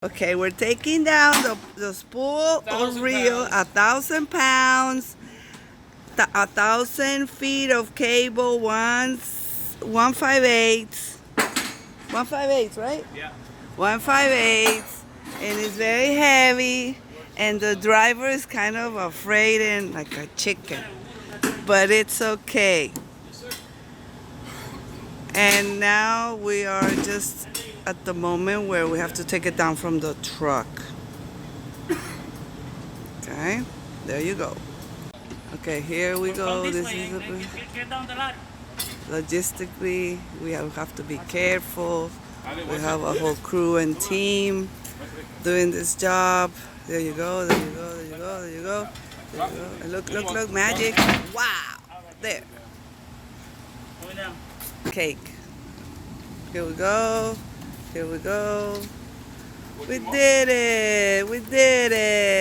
Okay, we're taking down the spool of reel, 1,000 pounds, 1,000 feet of cable, 158, 158, right? Yeah. 158, and it's very heavy, and the driver is kind of afraid and like a chicken, but it's okay. And now we are just at the moment where we have to take it down from the truck. Okay, there you go. Okay, here we go. This is logistically, we have to be careful. We have a whole crew and team doing this job. There you go, there you go, there you go, there you go. There you go. And look, magic. Wow, there. Cake. Here we go. Here we go. We did it. We did it.